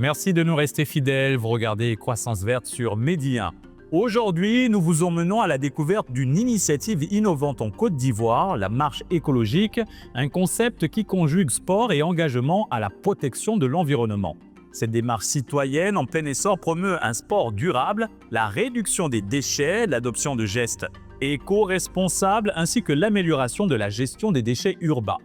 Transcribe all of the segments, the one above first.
Merci de nous rester fidèles. Vous regardez Croissance Verte sur Medi 1. Aujourd'hui, nous vous emmenons à la découverte d'une initiative innovante en Côte d'Ivoire, la marche écologique, un concept qui conjugue sport et engagement à la protection de l'environnement. Cette démarche citoyenne en plein essor promeut un sport durable, la réduction des déchets, l'adoption de gestes éco-responsables ainsi que l'amélioration de la gestion des déchets urbains.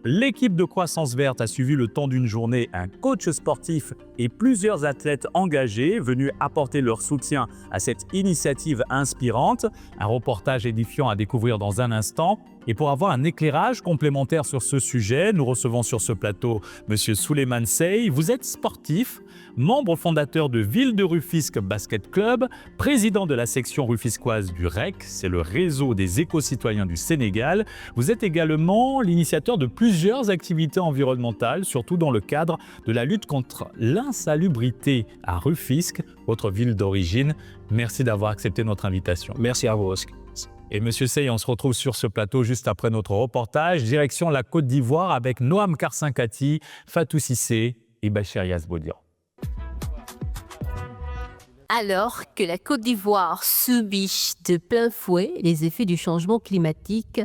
L'équipe de Croissance Verte a suivi le temps d'une journée un coach sportif et plusieurs athlètes engagés venus apporter leur soutien à cette initiative inspirante. Un reportage édifiant à découvrir dans un instant. Et pour avoir un éclairage complémentaire sur ce sujet, nous recevons sur ce plateau M. Souleymane Sey. Vous êtes sportif, membre fondateur de Ville de Rufisque Basket Club, président de la section rufisquoise du REC, c'est le réseau des éco-citoyens du Sénégal. Vous êtes également l'initiateur de plusieurs activités environnementales, surtout dans le cadre de la lutte contre l'insalubrité à Rufisque, votre ville d'origine. Merci d'avoir accepté notre invitation. Merci à vous, Oscar. Et Monsieur Sey, on se retrouve sur ce plateau juste après notre reportage, direction la Côte d'Ivoire avec Noam Karsinkati, Fatou Cissé et Bachir Yazbodian. Alors que la Côte d'Ivoire subit de plein fouet les effets du changement climatique,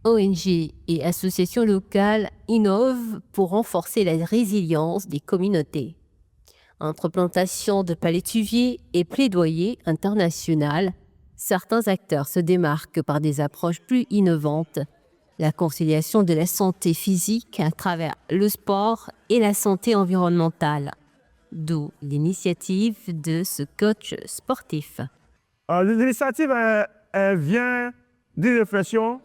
ONG et associations locales innovent pour renforcer la résilience des communautés. Entre plantation de palétuviers et plaidoyer international, certains acteurs se démarquent par des approches plus innovantes, la conciliation de la santé physique à travers le sport et la santé environnementale. D'où l'initiative de ce coach sportif. L'initiative elle vient d'une réflexion,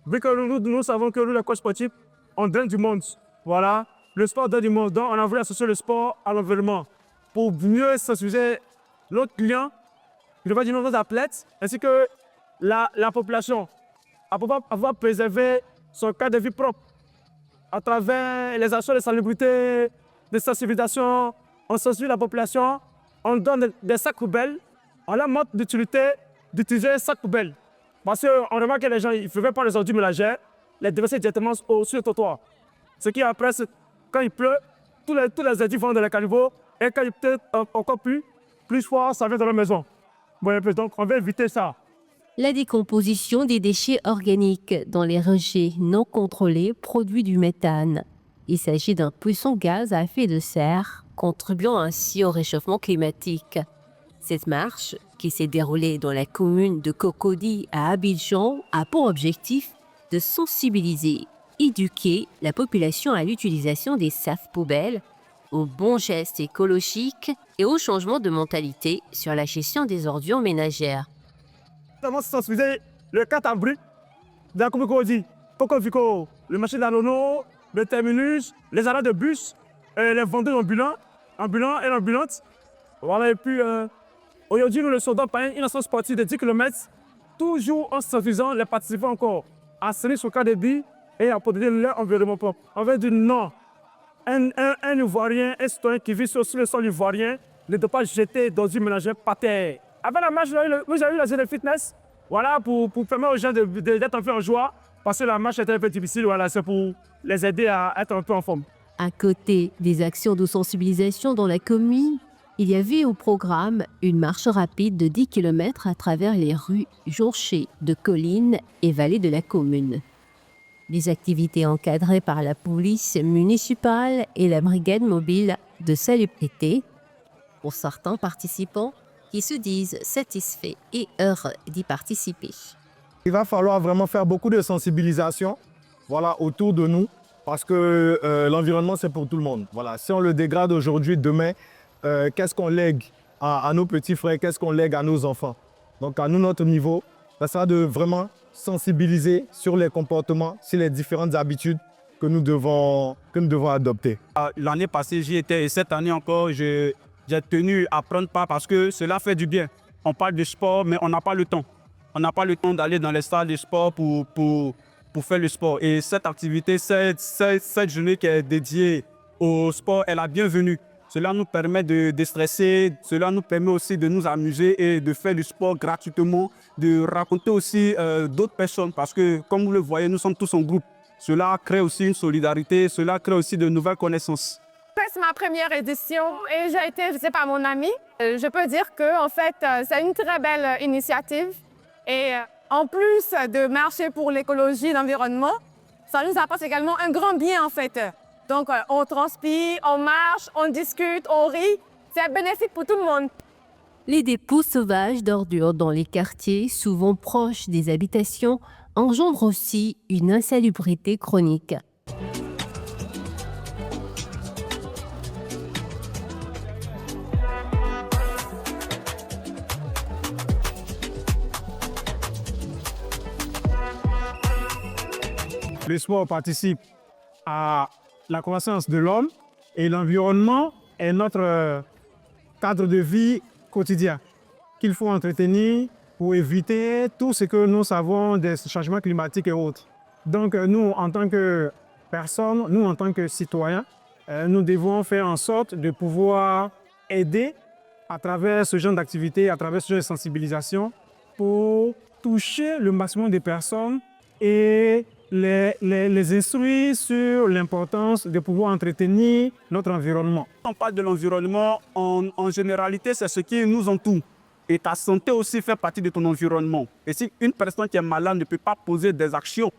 vu que nous savons que nous, les coachs sportifs, on donne du monde. Voilà, le sport donne du monde. Donc, on a voulu associer le sport à l'environnement pour mieux sensibiliser nos clients, nos athlètes, ainsi que la population, à pouvoir préserver son cadre de vie propre à travers les actions de salubrité, de sensibilisation. On sensibilise la population, on donne des sacs poubelles, on leur montre l'utilité d'utiliser un sac poubelle. Parce qu'on remarque que les gens ne font pas les ordures ménagères, les déverser directement sur le trottoir. Ce qui après, quand il pleut, tous les ordures vont dans les caniveaux, et quand il pleut encore plus fort, ça vient dans la maison. Bon, donc on veut éviter ça. La décomposition des déchets organiques dans les rejets non contrôlés produit du méthane. Il s'agit d'un puissant gaz à effet de serre, contribuant ainsi au réchauffement climatique. Cette marche, qui s'est déroulée dans la commune de Cocody à Abidjan, a pour objectif de sensibiliser, éduquer la population à l'utilisation des sacs-poubelles, aux bons gestes écologiques et au changement de mentalité sur la gestion des ordures ménagères. Nous sensibiliser le 4 avril de la commune de Cocody, Pocovico, le marché d'Anono, le terminus, les arrêts de bus, les vendeurs ambulants et ambulantes. Voilà, et puis aujourd'hui, nous le sommes par une action sportive de 10 km, toujours en sensibilisant les participants encore à salir sur le cadre de vie et à protéger leur environnement propre. On veut dire non. Un Ivoirien, un citoyen qui vit sur le sol ivoirien ne doit pas jeter d'ordures ménagères par terre. Avant la marche, vous avez eu la zone de fitness, voilà, pour permettre aux gens d'être un peu en joie, parce que la marche était un peu difficile, voilà, c'est pour les aider à être un peu en forme. À côté des actions de sensibilisation dans la commune, il y avait au programme une marche rapide de 10 km à travers les rues jonchées de collines et vallées de la commune. Les activités encadrées par la police municipale et la brigade mobile de salubrité. Pour certains participants qui se disent satisfaits et heureux d'y participer. Il va falloir vraiment faire beaucoup de sensibilisation, voilà, autour de nous, parce que l'environnement, c'est pour tout le monde. Voilà. Si on le dégrade aujourd'hui, demain, qu'est-ce qu'on lègue à nos petits frères, qu'est-ce qu'on lègue à nos enfants? Donc à nous, notre niveau, ça sera de vraiment sensibiliser sur les comportements, sur les différentes habitudes que nous devons adopter. L'année passée, j'y étais et cette année encore, j'ai tenu à prendre part parce que cela fait du bien. On parle de sport, mais on n'a pas le temps. On n'a pas le temps d'aller dans les salles de sport pour faire le sport. Et cette activité, cette journée qui est dédiée au sport, est la bienvenue. Cela nous permet de déstresser, cela nous permet aussi de nous amuser et de faire du sport gratuitement, de raconter aussi d'autres personnes parce que, comme vous le voyez, nous sommes tous en groupe. Cela crée aussi une solidarité, cela crée aussi de nouvelles connaissances. c'est ma première édition et j'ai été visitée par mon ami. Je peux dire que, en fait, c'est une très belle initiative. Et en plus de marcher pour l'écologie et l'environnement, ça nous apporte également un grand bien, en fait. Donc, on transpire, on marche, on discute, on rit. C'est bénéfique pour tout le monde. Les dépôts sauvages d'ordures dans les quartiers, souvent proches des habitations, engendrent aussi une insalubrité chronique. Le sport participe à la croissance de l'homme et l'environnement est notre cadre de vie quotidien qu'il faut entretenir pour éviter tout ce que nous savons des changements climatiques et autres. Donc nous, en tant que personnes, nous, en tant que citoyens, nous devons faire en sorte de pouvoir aider à travers ce genre d'activité, à travers ce genre de sensibilisation pour toucher le maximum de personnes et les instruire sur l'importance de pouvoir entretenir notre environnement. On parle de l'environnement, en généralité, c'est ce qui nous entoure. Et ta santé aussi fait partie de ton environnement. Et si une personne qui est malade ne peut pas poser des actions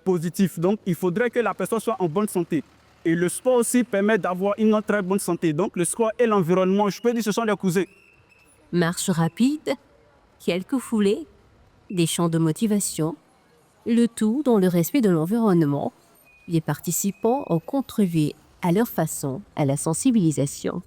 positives, donc il faudrait que la personne soit en bonne santé. Et le sport aussi permet d'avoir une très bonne santé. Donc le sport et l'environnement, je peux dire, ce sont les cousins. Marche rapide, quelques foulées, des chants de motivation, le tout dans le respect de l'environnement. Les participants ont contribué à leur façon à la sensibilisation.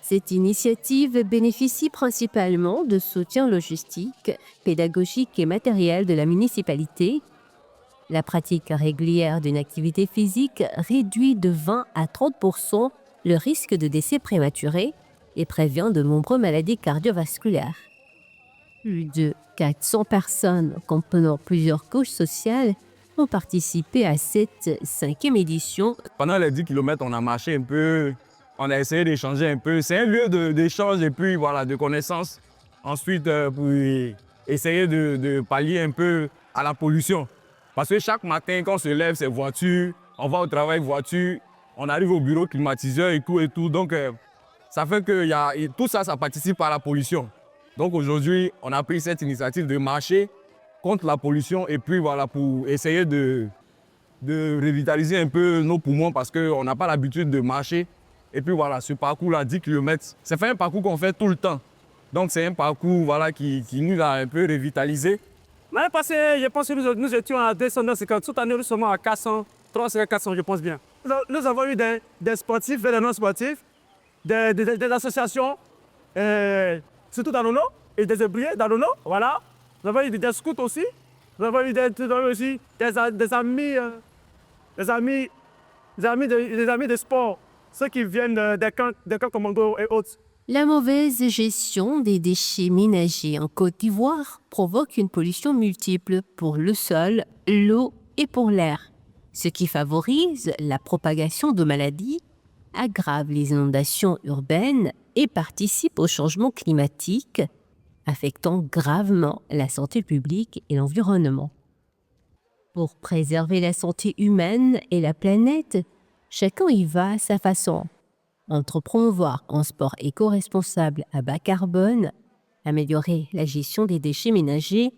Cette initiative bénéficie principalement de soutien logistique, pédagogique et matériel de la municipalité. La pratique régulière d'une activité physique réduit de 20 à 30% le risque de décès prématuré et prévient de nombreuses maladies cardiovasculaires. Plus de 400 personnes comprenant plusieurs couches sociales ont participé à cette 5e édition. Pendant les 10 km, on a marché un peu. On a essayé d'échanger un peu. C'est un lieu d'échange et puis voilà, de connaissances. Ensuite, pour essayer de pallier un peu à la pollution. Parce que chaque matin, quand on se lève, c'est voiture. On va au travail, voiture. On arrive au bureau climatiseur et tout et tout. Donc, ça fait que tout ça, ça participe à la pollution. Donc aujourd'hui, on a pris cette initiative de marcher contre la pollution et puis voilà, pour essayer de revitaliser un peu nos poumons parce qu'on n'a pas l'habitude de marcher. Et puis voilà, ce parcours-là, 10 km, c'est un parcours qu'on fait tout le temps. Donc c'est un parcours voilà, qui nous a un peu revitalisé. L'année passée, je pense que nous étions à 250. Cette année, nous sommes à 400, 300-400, je pense bien. Nous avons eu des sportifs et des non-sportifs, des associations, surtout dans le nord, et des ouvriers dans le nord, voilà. Nous avons eu des scouts aussi. Nous avons eu des amis de sport. Ceux qui viennent des camps commandos et autres. La mauvaise gestion des déchets ménagers en Côte d'Ivoire provoque une pollution multiple pour le sol, l'eau et pour l'air, ce qui favorise la propagation de maladies, aggrave les inondations urbaines et participe au changement climatique, affectant gravement la santé publique et l'environnement. Pour préserver la santé humaine et la planète, chacun y va à sa façon, entre promouvoir un sport éco-responsable à bas carbone, améliorer la gestion des déchets ménagers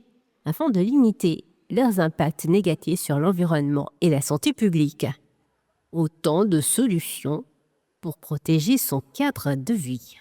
afin de limiter leurs impacts négatifs sur l'environnement et la santé publique. Autant de solutions pour protéger son cadre de vie.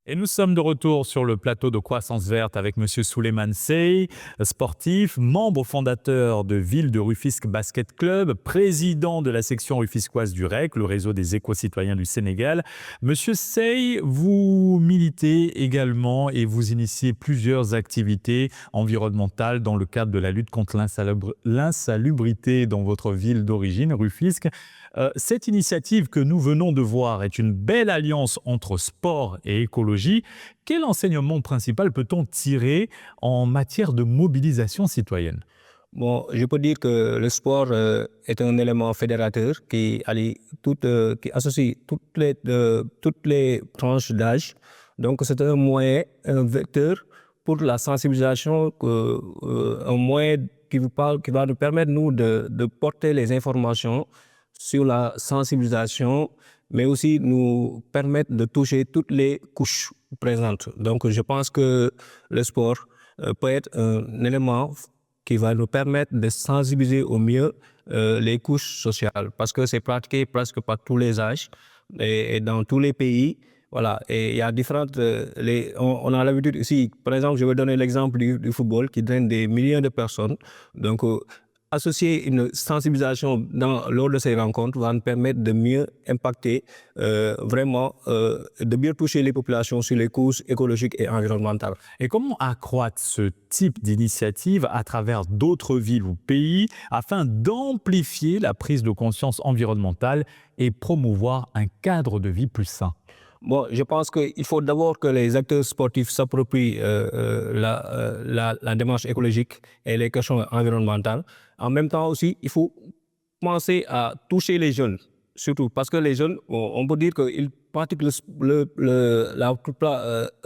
Et nous sommes de retour sur le plateau de Croissance Verte avec Monsieur Souleymane Sey, sportif, membre fondateur de Ville de Rufisque Basket Club, président de la section rufisquoise du REC, le réseau des éco-citoyens du Sénégal. Monsieur Sey, vous militez également et vous initiez plusieurs activités environnementales dans le cadre de la lutte contre l'insalubrité dans votre ville d'origine, Rufisque. Cette initiative que nous venons de voir est une belle alliance entre sport et écologie. Quel enseignement principal peut-on tirer en matière de mobilisation citoyenne? Bon, je peux dire que le sport est un élément fédérateur qui associe toutes les tranches d'âge. Donc, c'est un moyen, un vecteur pour la sensibilisation, un moyen qui va nous permettre, nous, de porter les informations sur la sensibilisation, mais aussi nous permettre de toucher toutes les couches présentes. Donc, je pense que le sport peut être un élément qui va nous permettre de sensibiliser au mieux les couches sociales, parce que c'est pratiqué presque par tous les âges et dans tous les pays. Voilà, et il y a différentes... on a l'habitude ici, par exemple, je vais donner l'exemple du football qui draine des millions de personnes. Donc, associer une sensibilisation lors de ces rencontres va nous permettre de mieux impacter, de mieux toucher les populations sur les causes écologiques et environnementales. Et comment accroître ce type d'initiative à travers d'autres villes ou pays afin d'amplifier la prise de conscience environnementale et promouvoir un cadre de vie plus sain? Bon, je pense qu'il faut d'abord que les acteurs sportifs s'approprient la démarche écologique et les questions environnementales. En même temps aussi, il faut penser à toucher les jeunes, surtout parce que les jeunes, on peut dire qu'ils pratiquent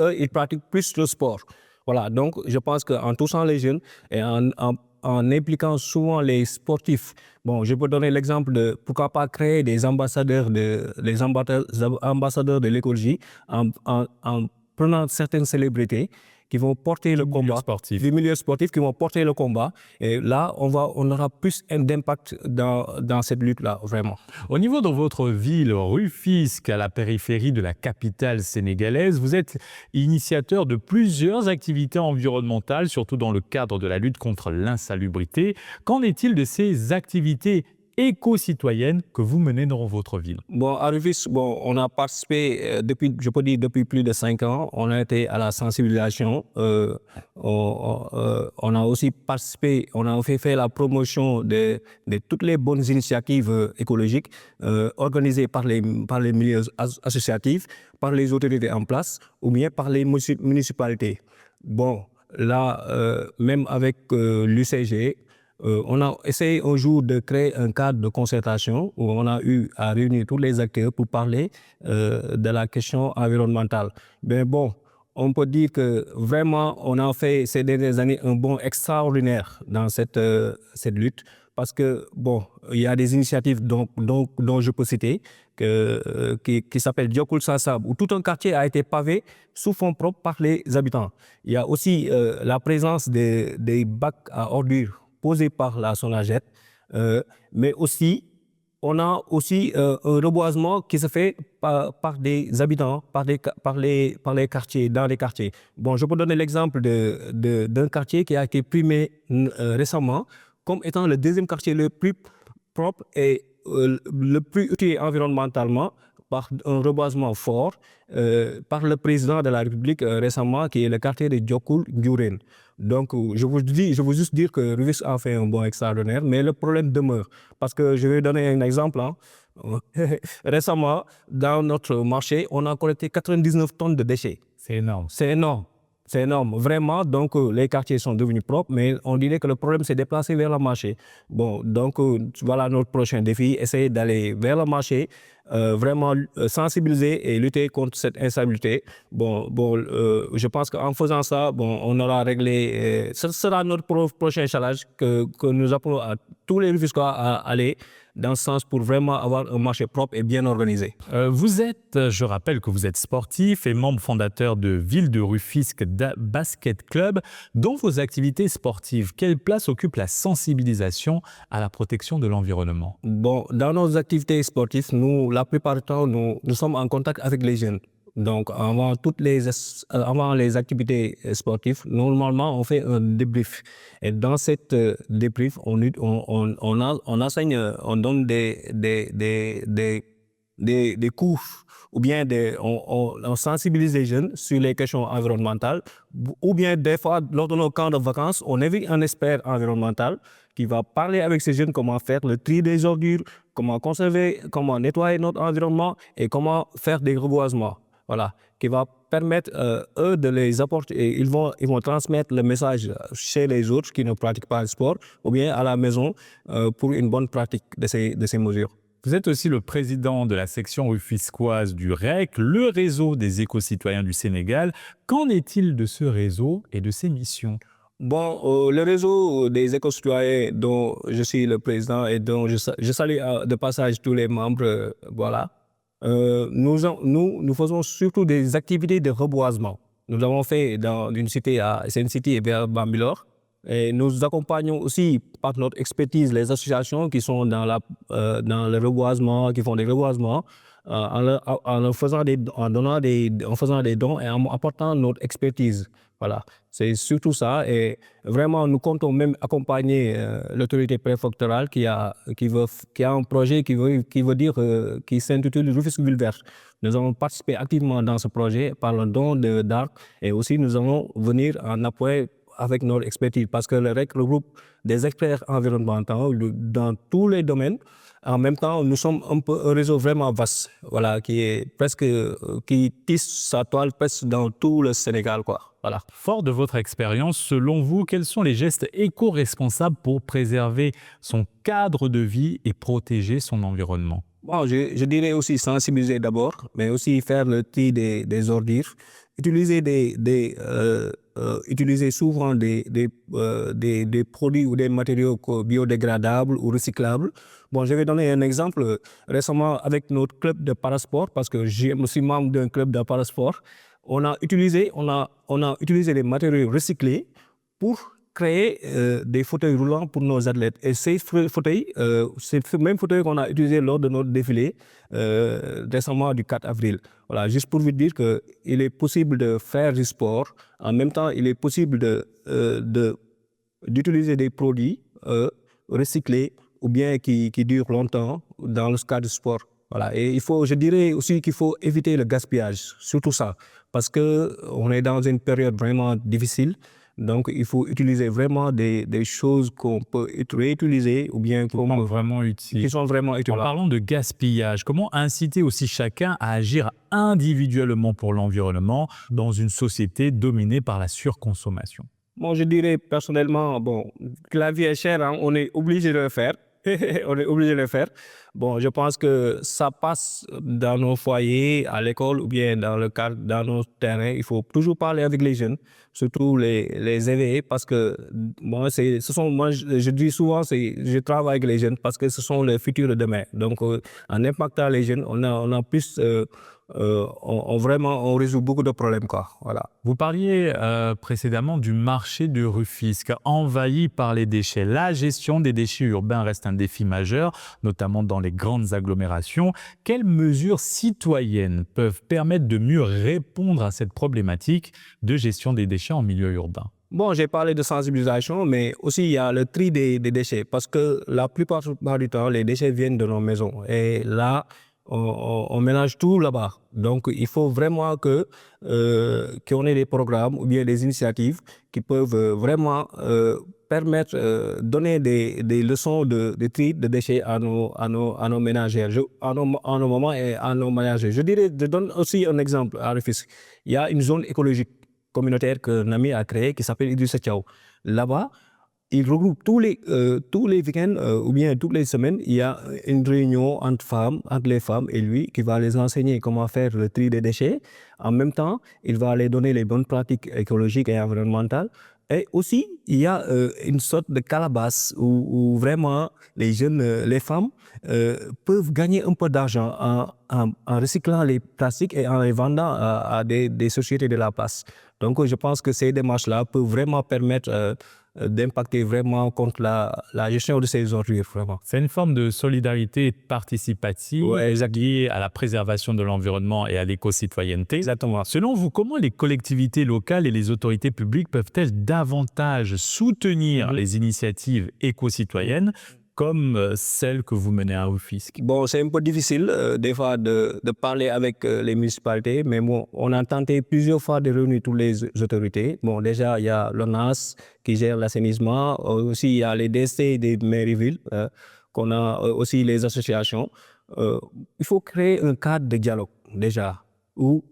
ils pratiquent plus le sport. Voilà, donc je pense qu'en touchant les jeunes et en impliquant souvent les sportifs. Bon, je peux donner l'exemple de pourquoi pas créer des ambassadeurs de l'écologie en prenant certaines célébrités qui vont porter le combat, du milieu sportif, qui vont porter le combat. Et là, on aura plus d'impact dans cette lutte-là, vraiment. Au niveau de votre ville, Rufisque, à la périphérie de la capitale sénégalaise, vous êtes initiateur de plusieurs activités environnementales, surtout dans le cadre de la lutte contre l'insalubrité. Qu'en est-il de ces activités éco-citoyennes que vous menez dans votre ville? Bon, à Rufisque, on a participé depuis plus de 5 ans. On a été à la sensibilisation. On a aussi participé, on a fait la promotion de toutes les bonnes initiatives écologiques organisées par les milieux associatifs, par les autorités en place ou bien par les municipalités. Bon, là, même avec l'UCG, on a essayé un jour de créer un cadre de concertation où on a eu à réunir tous les acteurs pour parler de la question environnementale. Mais bon, on peut dire que vraiment, on a fait ces dernières années un bond extraordinaire dans cette lutte parce que, bon, il y a des initiatives dont je peux citer qui s'appellent Diokoul Sansab, où tout un quartier a été pavé sous fonds propres par les habitants. Il y a aussi la présence des bacs à ordures posé par la Sonaged, mais aussi, on a aussi un reboisement qui se fait par des habitants, par les quartiers, dans les quartiers. Bon, je peux donner l'exemple d'un quartier qui a été primé récemment comme étant le deuxième quartier le plus propre et le plus utile environnementalement par un reboisement fort par le président de la République récemment, qui est le quartier de Diokoul Guren. Donc, je veux juste dire que Rufisque a fait un bond extraordinaire, mais le problème demeure. Parce que je vais donner un exemple. Récemment, dans notre marché, on a collecté 99 tonnes de déchets. C'est énorme. C'est énorme. C'est énorme, vraiment. Donc, les quartiers sont devenus propres, mais on dirait que le problème s'est déplacé vers le marché. Bon, donc, voilà notre prochain défi, essayer d'aller vers le marché, vraiment sensibiliser et lutter contre cette instabilité. Je pense qu'en faisant ça, on aura réglé. Ce sera notre prochain challenge que nous appelons à tous les Rufisquois à aller dans ce sens pour vraiment avoir un marché propre et bien organisé. Je rappelle que vous êtes sportif et membre fondateur de Ville de Rufisque Basket Club. Dans vos activités sportives, quelle place occupe la sensibilisation à la protection de l'environnement? Bon, dans nos activités sportives, la plupart du temps, nous sommes en contact avec les jeunes. Donc, avant les activités sportives, normalement, on fait un débrief. Et dans cette débrief, on enseigne, on donne des cours ou bien on sensibilise les jeunes sur les questions environnementales ou bien des fois, lors de nos camps de vacances, on invite un expert environnemental qui va parler avec ces jeunes comment faire le tri des ordures, comment conserver, comment nettoyer notre environnement et comment faire des reboisements. Voilà, qui va permettre eux de les apporter et ils vont transmettre le message chez les autres qui ne pratiquent pas le sport ou bien à la maison pour une bonne pratique de ces mesures. Vous êtes aussi le président de la section rufisquoise du REC, le réseau des éco-citoyens du Sénégal. Qu'en est-il de ce réseau et de ses missions? Bon, le réseau des éco-citoyens dont je suis le président et dont je salue de passage tous les membres, voilà. Nous faisons surtout des activités de reboisement. Nous avons fait dans une cité à SNCity et vers Bambilor. Et nous accompagnons aussi par notre expertise les associations qui sont dans le reboisement, qui font des reboisements, en faisant des dons et en apportant notre expertise. Voilà, c'est surtout ça. Et vraiment, nous comptons même accompagner l'autorité préfectorale qui a un projet qui s'intitule Rufisque Ville Verte. Nous allons participer activement dans ce projet par le don d'arbres et aussi nous allons venir en appui avec notre expertise parce que le REC regroupe des experts environnementaux dans tous les domaines. En même temps, nous sommes un réseau vraiment vaste, voilà, qui tisse sa toile presque dans tout le Sénégal, quoi. Voilà. Fort de votre expérience, selon vous, quels sont les gestes éco-responsables pour préserver son cadre de vie et protéger son environnement? Bon, je dirais aussi sensibiliser d'abord, mais aussi faire le tri des ordures, utiliser souvent des produits ou des matériaux biodégradables ou recyclables. Bon, je vais donner un exemple. Récemment, avec notre club de parasport, parce que je suis membre d'un club de parasport, on a utilisé des matériaux recyclés pour créer des fauteuils roulants pour nos athlètes. Et ces fauteuils, c'est ce même fauteuil qu'on a utilisé lors de notre défilé récemment du 4 avril. Voilà, juste pour vous dire qu'il est possible de faire du sport. En même temps, il est possible d'utiliser des produits recyclés ou bien qui durent longtemps dans le cadre du sport. Voilà. Et je dirais aussi qu'il faut éviter le gaspillage, surtout ça, parce qu'on est dans une période vraiment difficile. Donc, il faut utiliser vraiment des choses qu'on peut réutiliser ou bien qui sont vraiment utiles. En parlant de gaspillage, comment inciter aussi chacun à agir individuellement pour l'environnement dans une société dominée par la surconsommation? Bon, je dirais personnellement, que la vie est chère, hein, on est obligé de le faire. On est obligé de le faire. Bon, je pense que ça passe dans nos foyers, à l'école ou bien dans nos terrains. Il faut toujours parler avec les jeunes, surtout les éveiller parce que moi, je dis souvent, je travaille avec les jeunes parce que ce sont les futurs de demain. Donc, en impactant les jeunes, on a plus... on résout beaucoup de problèmes, quoi. Voilà. Vous parliez précédemment du marché de Rufisque, envahi par les déchets. La gestion des déchets urbains reste un défi majeur, notamment dans les grandes agglomérations. Quelles mesures citoyennes peuvent permettre de mieux répondre à cette problématique de gestion des déchets en milieu urbain? Bon, j'ai parlé de sensibilisation, mais aussi il y a le tri des déchets, parce que la plupart du temps, les déchets viennent de nos maisons. Et là, on mélange tout là-bas. Donc, il faut vraiment qu'on ait des programmes ou bien des initiatives qui peuvent vraiment permettre, donner des leçons de tri de déchets à nos ménagères, à nos mamans et à nos ménagères. Je donne aussi un exemple à Rufisque. Il y a une zone écologique communautaire que Nami a créée qui s'appelle Idrissa Thiaw. Là-bas, il regroupe tous les week-ends ou bien toutes les semaines, il y a une réunion entre les femmes et lui qui va les enseigner comment faire le tri des déchets. En même temps, il va les donner les bonnes pratiques écologiques et environnementales. Et aussi, il y a une sorte de calebasse où vraiment les jeunes, les femmes peuvent gagner un peu d'argent en recyclant les plastiques et en les vendant à des sociétés de la place. Donc, je pense que ces démarches-là peuvent vraiment permettre d'impacter vraiment contre la gestion de ces ordures, vraiment. C'est une forme de solidarité participative Ouais, exact. liée à la préservation de l'environnement et à l'éco-citoyenneté. Exactement. Selon vous, comment les collectivités locales et les autorités publiques peuvent-elles davantage soutenir les initiatives éco-citoyennes comme celles que vous menez à Rufisque? Bon, c'est un peu difficile des fois de parler avec les municipalités, mais bon, on a tenté plusieurs fois de réunir toutes les autorités. Bon, déjà, il y a l'ONAS qui gère l'assainissement, aussi il y a les DC des mairies-villes, qu'on a aussi les associations. Il faut créer un cadre de dialogue, déjà, où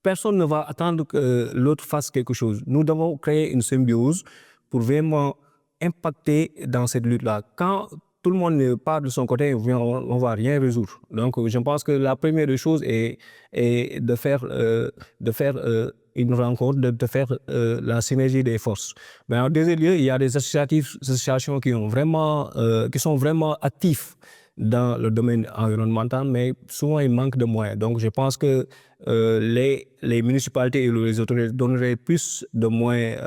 personne ne va attendre que l'autre fasse quelque chose. Nous devons créer une symbiose pour vraiment impacter dans cette lutte-là. Quand tout le monde part de son côté, on ne va rien résoudre. Donc, je pense que la première des choses est de faire une rencontre, de faire la synergie des forces. Mais en deuxième lieu, il y a des associations qui sont vraiment actifs dans le domaine environnemental, mais souvent il manque de moyens. Donc, je pense que les municipalités et les autorités donneraient plus de moyens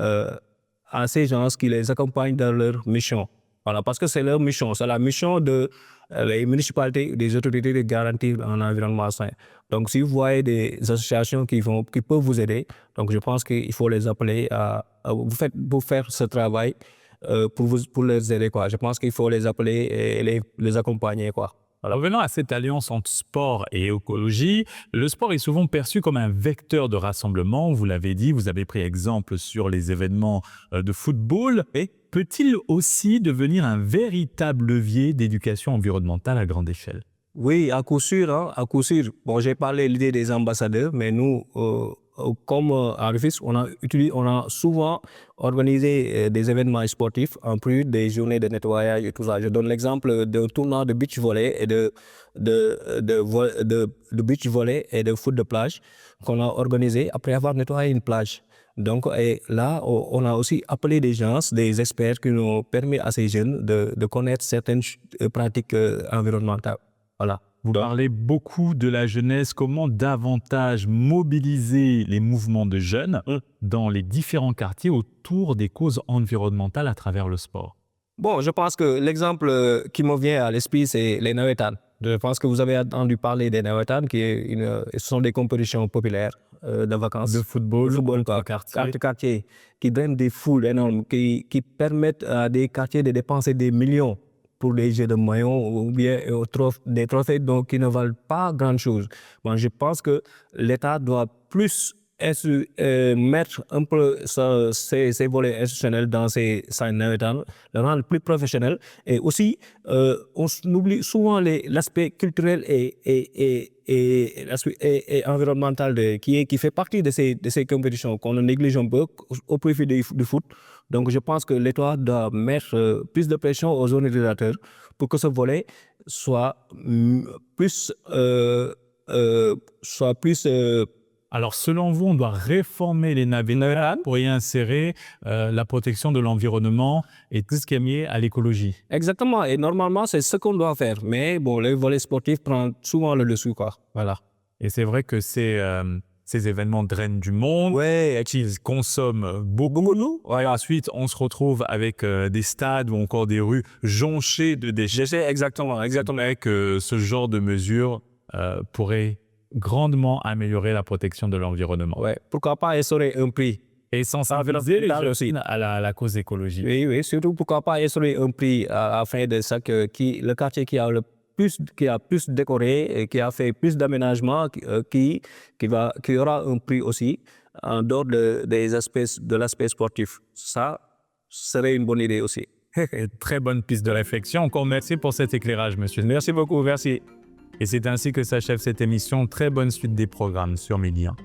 à ces gens qui les accompagnent dans leur mission. Voilà, parce que c'est leur mission, c'est la mission des municipalités et des autorités de garantir un environnement sain. Donc, si vous voyez des associations qui peuvent vous aider, donc je pense qu'il faut les appeler pour faire ce travail, pour les aider, quoi. Je pense qu'il faut les appeler et les accompagner, quoi. Alors, revenons à cette alliance entre sport et écologie. Le sport est souvent perçu comme un vecteur de rassemblement. Vous l'avez dit, vous avez pris exemple sur les événements de football. Et peut-il aussi devenir un véritable levier d'éducation environnementale à grande échelle? Oui, à coup sûr, hein, à coup sûr. Bon, j'ai parlé de l'idée des ambassadeurs, mais nous, comme à Rufisque, on a souvent organisé des événements sportifs en plus des journées de nettoyage et tout ça. Je donne l'exemple d'un tournoi de beach volley et de beach volley et de foot de plage qu'on a organisé après avoir nettoyé une plage. Donc, et là, on a aussi appelé des gens, des experts qui nous ont permis à ces jeunes de connaître certaines pratiques environnementales. Voilà. Vous parlez beaucoup de la jeunesse. Comment davantage mobiliser les mouvements de jeunes dans les différents quartiers autour des causes environnementales à travers le sport? Bon, je pense que l'exemple qui me vient à l'esprit, c'est les Nawetan. Je pense que vous avez entendu parler des Nawetan, ce sont des compétitions populaires de vacances. De football, quartier, qui drainent des foules énormes, qui permettent à des quartiers de dépenser des millions pour des jeux de maillot ou bien des trophées donc, qui ne valent pas grand-chose. Bon, je pense que l'État doit plus mettre un peu ces volets institutionnels dans ces nawetan, le rendre plus professionnel. Et aussi, on oublie souvent l'aspect culturel et environnemental qui fait partie de ces compétitions qu'on néglige un peu au profit du foot. Donc, je pense que l'État doit mettre plus de pression aux organisateurs pour que ce volet soit plus... Alors, selon vous, on doit réformer les nawetan pour y insérer la protection de l'environnement et tout ce qui est lié à l'écologie. Exactement. Et normalement, c'est ce qu'on doit faire. Mais bon, le volet sportif prend souvent le dessus, quoi. Voilà. Et c'est vrai que ces événements drainent du monde, ouais, ils consomment beaucoup d'eau. Ouais, ensuite, on se retrouve avec des stades ou encore des rues jonchées de déchets. Exactement. Avec ce genre de mesures pourrait grandement améliorer la protection de l'environnement. Ouais. Pourquoi pas instaurer un prix et sensibiliser les gens aussi à la cause écologique. Oui, surtout pourquoi pas instaurer un prix afin de ça que le quartier qui a plus décoré et qui a fait plus d'aménagements, qui aura un prix aussi en dehors de l'aspect sportif. Ça serait une bonne idée aussi. Très bonne piste de réflexion. Encore merci pour cet éclairage, monsieur. Merci beaucoup, merci. Et c'est ainsi que s'achève cette émission. Très bonne suite des programmes sur Midi 1.